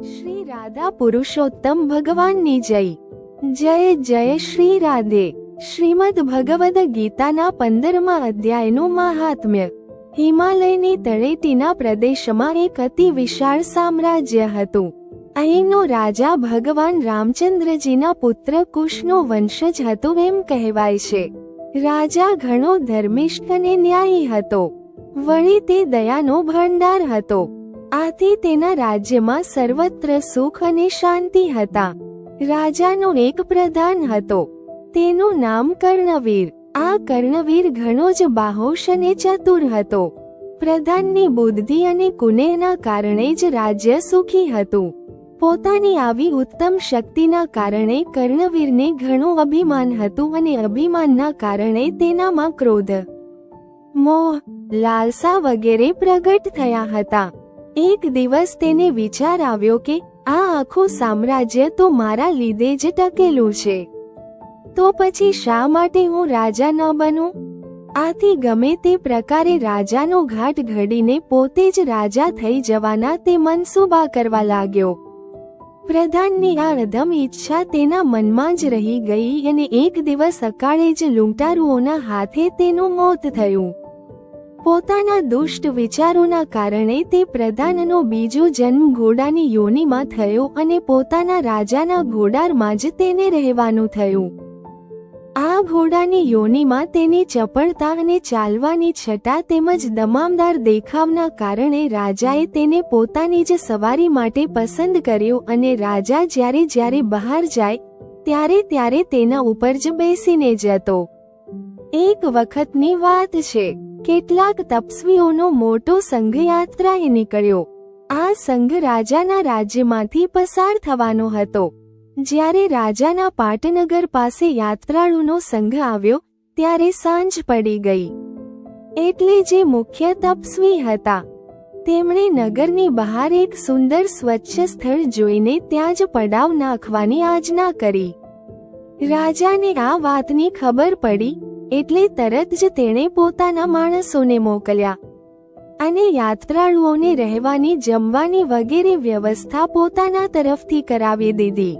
શ્રી રાધા પુરુષોત્તમ ભગવાનની જય જય જય શ્રી રાધે। શ્રીમદ ભગવદ ગીતાના 15મા અધ્યાયનું મહાત્મ્ય। હિમાલયની તળેટીના પ્રદેશમાં એક અતિ વિશાળ સામ્રાજ્ય હતું। અહીંનો રાજા ભગવાન રામચંદ્રજીના પુત્ર કુશનો વંશજ હતો એમ કહેવાય છે। રાજા ઘણો ધર્મિષ્ઠ અને ન્યાયી હતો, વળી તે દયાનો ભંડાર હતો। આથી તેના રાજ્યમાં સર્વત્ર સુખ અને શાંતિ હતા। રાજાનો એક પ્રધાન હતો, તેનું નામ કર્ણવીર। આ કર્ણવીર ઘણો જ બાહોશ અને ચતુર હતો। પ્રધાનની બુદ્ધિ અને કુનેહના કારણે જ રાજ્ય સુખી હતું। પોતાની આવી ઉત્તમ શક્તિના કારણે કર્ણવીરને ઘણું અભિમાન હતું અને અભિમાનના કારણે તેનામાં ક્રોધ, મોહ, લાલસા વગેરે પ્રગટ થયા હતા। એક દિવસ તેને વિચાર આવ્યો કે આ આખું સામ્રાજ્ય તો મારા લીધે જ ટકેલું છે, તો પછી શા માટે હું રાજા ન બનું? આથી ગમે તે પ્રકારે રાજાનો ઘાટ ઘડીને પોતે જ રાજા થઈ જવાના તે મનસૂબા કરવા લાગ્યો। પ્રધાનની આ અધમ ઈચ્છા તેના મનમાં જ રહી ગઈ અને એક દિવસ અકાળે જ લૂંટારુઓના હાથે તેનું મોત થયું। પોતાના દુષ્ટ વિચારોના કારણે તે પ્રધાનનો બીજો જન્મ ઘોડાની યોનિમાં થયો અને પોતાના રાજાના ઘોડારમાં જ તેને રહેવાનું થયું। આ ઘોડાની યોનિમાં તેની ચપળતા અને ચાલવાની છટા તેમજ દમામદાર દેખાવના કારણે રાજાએ તેને પોતાની જ સવારી માટે પસંદ કર્યો અને રાજા જ્યારે બહાર જાય ત્યારે તેના ઉપર જ બેસીને જતો। એક વખતની વાત છે, કેટલાક તપસ્વીઓનો મોટો સંઘ યાત્રાએ નીકળ્યો। આ સંઘ રાજાના રાજ્યમાંથી પસાર થવાનો હતો। જ્યારે રાજાના પાટનગર પાસે યાત્રાળુનો સંઘ આવ્યો ત્યારે સાંજ પડી ગઈ। એટલે જે મુખ્ય તપસ્વી હતા તેમણે નગરની બહાર એક સુંદર સ્વચ્છ સ્થળ જોઈને ત્યાં જ પડાવ નાખવાની આજ્ઞા કરી। રાજાને આ વાતની ખબર પડી એટલે તરત જ તેણે પોતાના માણસોને મોકલ્યા અને યાત્રાળુઓને રહેવાની, જમવાની વગેરે વ્યવસ્થા પોતાના તરફથી કરાવી દીધી।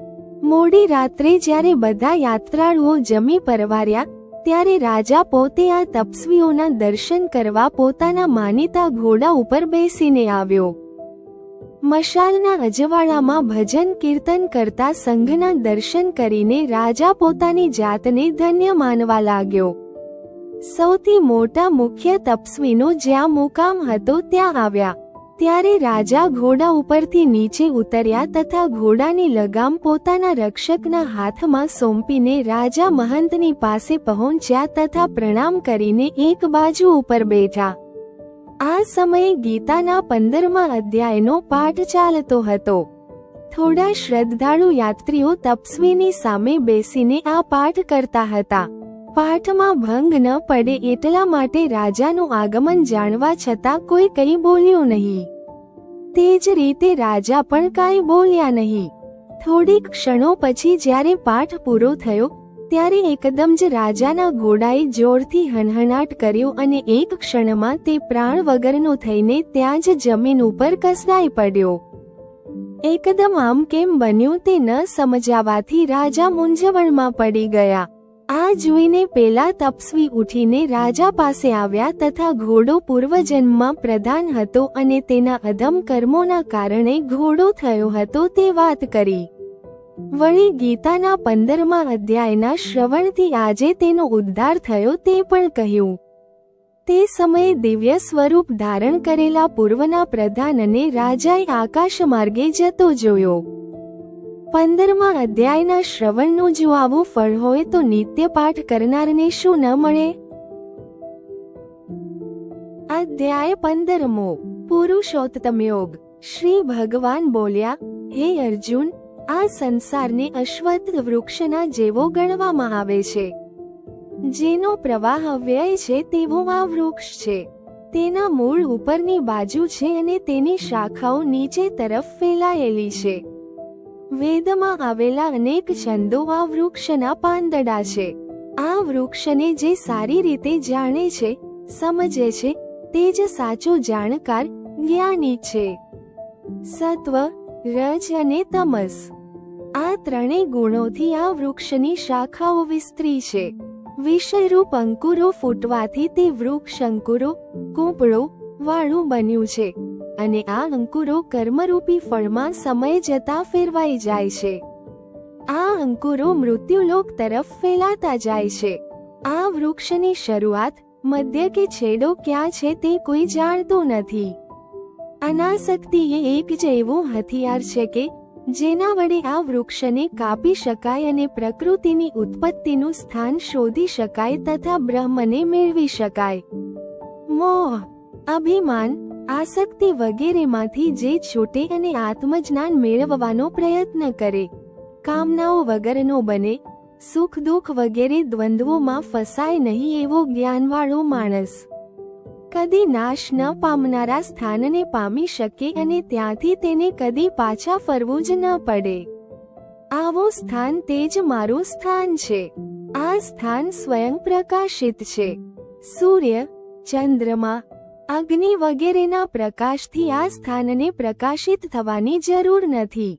મોડી રાત્રે જ્યારે બધા યાત્રાળુઓ જમી પરવાર્યા ત્યારે રાજા પોતે આ તપસ્વીઓના દર્શન કરવા પોતાના માનીતા ઘોડા ઉપર બેસીને આવ્યો। મશાલના અજવાળામાં ભજન કીર્તન કરતા સંઘના દર્શન કરીને રાજા પોતાની જાતને ધન્ય માનવા લાગ્યો। સૌથી મોટા મુખ્ય તપસ્વીનો જ્યાં મુકામ હતો ત્યાં આવ્યા ત્યારે રાજા ઘોડા ઉપરથી નીચે ઉતર્યા તથા ઘોડાની લગામ પોતાના રક્ષકના હાથમાં સોંપીને રાજા મહંતની પાસે પહોંચ્યા તથા પ્રણામ કરીને એક બાજુ ઉપર બેઠા। આ સમયે ગીતાના 15મા અધ્યાયનો પાઠ ચાલતો હતો। થોડા શ્રદ્ધાળુ યાત્રીઓ તપસ્વીની સામે બેસીને આ પાઠ કરતા હતા। પાઠમાં ભંગ ન પડે એટલા માટે રાજાનું આગમન જાણવા છતાં કોઈ કંઈ બોલ્યું નહીં। તે જ રીતે રાજા પણ કાંઈ બોલ્યા નહીં। થોડીક ક્ષણો પછી જ્યારે પાઠ પૂરો થયો ત્યારે એકદમ જ રાજાના ઘોડાએ જોરથી હણહણાટ કર્યો અને એક ક્ષણમાં તે પ્રાણ વગરનો થઈને ત્યાં જ જમીન ઉપર કસરાઈ પડ્યો। એકદમ આમ કેમ બન્યું તે ન સમજાવાથી રાજા મૂંઝવણમાં પડી ગયા। આ જોઈને પેલા તપસ્વી ઉઠીને રાજા પાસે આવ્યા તથા ઘોડો પૂર્વજન્મમાં પ્રધાન હતો અને તેના અધમ કર્મોના કારણે ઘોડો થયો હતો તે વાત કરી। વળી ગીતાના 15મા અધ્યાયના શ્રવણથી આજે તેનો ઉદ્ધાર થયો તે પણ કહ્યું। તે સમયે દિવ્ય સ્વરૂપ ધારણ કરેલા પૂર્વના પ્રધાનને રાજાએ આકાશ માર્ગે જતો જોયો। 15મા અધ્યાયના શ્રવણનું જો આવું ફળ હોય તો નિત્ય પાઠ કરનારને શું ન મળે? અધ્યાય 15મો પુરુષોત્તમ યોગ। શ્રી ભગવાન બોલ્યા, હે અર્જુન, આ સંસારને અશ્વત્થ વૃક્ષના જેવો ગણવામાં આવે છે। જેનો પ્રવાહ અવ્યય છે તેવો આ વૃક્ષ છે। તેના મૂળ ઉપરની બાજુ છે અને તેની શાખાઓ નીચે તરફ ફેલાયેલી છે। વેદમાં આવેલા અનેક છંદો આ વૃક્ષના પાંદડા છે। આ વૃક્ષને જે સારી રીતે જાણે છે, સમજે છે, તે જ સાચો જાણકાર, જ્ઞાની છે। સત્વ, રજ અને તમસ. આ ત્રણેય ગુણોથી આ વૃક્ષની શાખાઓ વિસ્તરી છે. વિષયરૂપ અંકુરો ફૂટવાથી તે વૃક્ષ અંકુરો, કૂંપળો વાળું બન્યું છે, અને આ અંકુરો કર્મરૂપી ફળમાં સમય જતા ફેરવાઈ જાય છે. આ અંકુરો મૃત્યુલોક તરફ ફેલાતા જાય છે. આ વૃક્ષની શરૂઆત, મધ્ય કે છેડો ક્યાં છે તે કોઈ જાણતું નથી. અનાસક્તિ એ એક જ એવું હથિયાર છે કે જેના વડે આ વૃક્ષને કાપી શકાય અને પ્રકૃતિની ઉત્પત્તિનું સ્થાન શોધી શકાય તથા બ્રહ્મને મેળવી શકાય. મોહ, અભિમાન, આસક્તિ વગેરેમાંથી જે છૂટે અને આત્મજ્ઞાન મેળવવાનો પ્રયત્ન કરે, કામનાઓ વગરનો બને, સુખ દુઃખ વગેરે દ્વંદ્વોમાં ફસાય નહીં એવો જ્ઞાનવાળો માણસ કદી નાશ ન પામનારા સ્થાનને પામી શકે અને ત્યાંથી તેને કદી પાછા ફરવું જ ન પડે. આવું સ્થાન તે જ મારું સ્થાન છે. આ સ્થાન સ્વયં પ્રકાશિત છે. સૂર્ય, ચંદ્રમા, અગ્નિ વગેરેના પ્રકાશથી આ સ્થાનને પ્રકાશિત થવાની જરૂર નથી.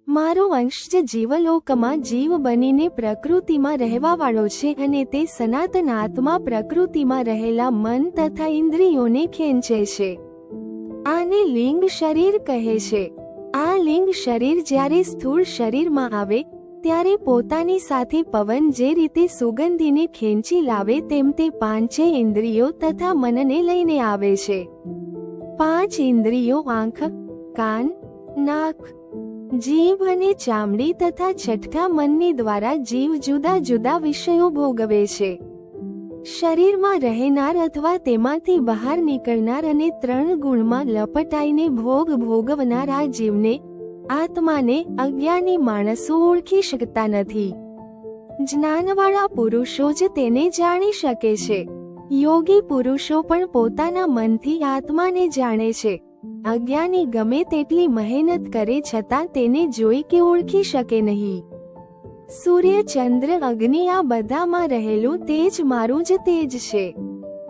મારો અંશ જ જીવલોકમાં જીવ બનીને પ્રકૃતિમાં રહેવાવાળો છે અને તે સનાતન આત્મા પ્રકૃતિમાં રહેલા મન તથા ઇન્દ્રિયોને ખેંચે છે. આને લિંગ શરીર કહે છે. આ લિંગ શરીર જ્યારે સ્થૂળ શરીરમાં આવે ત્યારે પોતાની સાથે પવન જે રીતે સુગંધીને ખેંચી લાવે તેમ તે પાંચે ઇન્દ્રિયો તથા મનને લઈને આવે છે. પાંચ ઇન્દ્રિયો આંખ, કાન, નાક, જીભ અને ચામડી તથા છઠ્ઠા મનની દ્વારા જીવ જુદા જુદા વિષયો ભોગવે છે. શરીરમાં રહેનાર અથવા તેમાંથી બહાર નીકળનાર અને ત્રણ ગુણમાં લપટાઈને ભોગ ભોગવનાર આ જીવને, આત્માને અજ્ઞાની માણસો ઓળખી શકતા નથી. જ્ઞાનવાળા પુરુષો જ તેને જાણી શકે છે. યોગી પુરુષો પણ પોતાના મનથી આત્માને જાણે છે. અજ્ઞાની ગમે તેટલી મહેનત કરે છતાં તેને જોઈ કે ઓળખી શકે નહીં. સૂર્ય, ચંદ્ર, અગ્નિ આ બધામાં રહેલું તેજ મારું જ તેજ છે.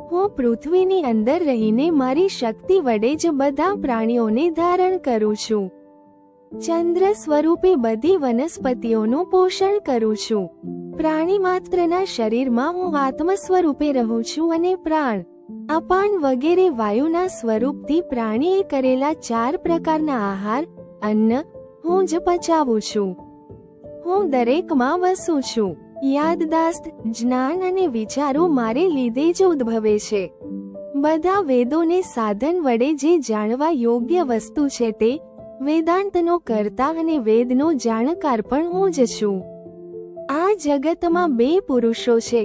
હું પૃથ્વીની અંદર રહીને મારી શક્તિ વડે જ બધા પ્રાણીઓને ધારણ કરું છું. ચંદ્ર સ્વરૂપે બધી વનસ્પતિઓનું પોષણ કરું છું. પ્રાણી માત્રના શરીરમાં હું આત્મ સ્વરૂપે રહું છું અને પ્રાણ, અપાન વગેરે વાયુના સ્વરૂપથી પ્રાણીએ કરેલા 4 પ્રકારના આહાર, અન્ન હું જ પચાવું છું. હું દરેકમાં વસું છું. યાદદાસ્ત, જ્ઞાન અને વિચારો મારે લીધે જ ઉદ્ભવે છે. બધા વેદોને સાધન વડે જે જાણવા યોગ્ય વસ્તુ છે તે વેદાંતનો કર્તા અને વેદનો જાણકાર પણ હું જ છું. આ જગતમાં 2 પુરુષો છે,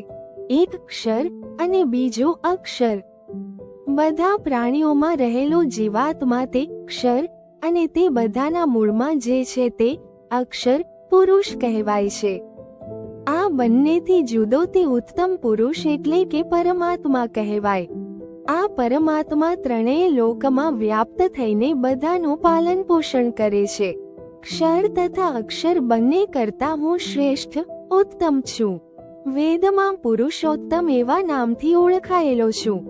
એક ક્ષર અને બીજો અક્ષર. બધા પ્રાણીઓમાં રહેલો જીવાત્મા તે ક્ષર અને તે બધાના મૂળમાં જે છે તે અક્ષર પુરુષ કહેવાય છે. આ બંનેથી જુદો તે ઉત્તમ પુરુષ એટલે કે પરમાત્મા કહેવાય. આ પરમાત્મા ત્રણેય લોકમાં વ્યાપ્ત થઈને બધાનું પાલન પોષણ કરે છે. ક્ષર તથા અક્ષર બંને કરતા હું શ્રેષ્ઠ, ઉત્તમ છું. વેદમાં પુરુષોત્તમ એવા નામથી ઓળખાયેલો છું.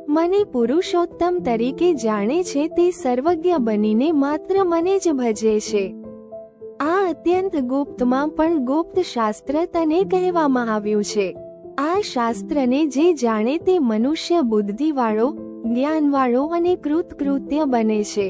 મને પુરુષોત્તમ તરીકે જાણે છે તે સર્વજ્ઞ બનીને માત્ર મને જ ભજે છે. આ અત્યંત ગુપ્તમાં પણ ગુપ્ત શાસ્ત્ર તને કહેવામાં આવ્યું છે. આ શાસ્ત્રને જે જાણે તે મનુષ્ય બુદ્ધિવાળો, જ્ઞાનવાળો અને કૃતકૃત્ય બને છે.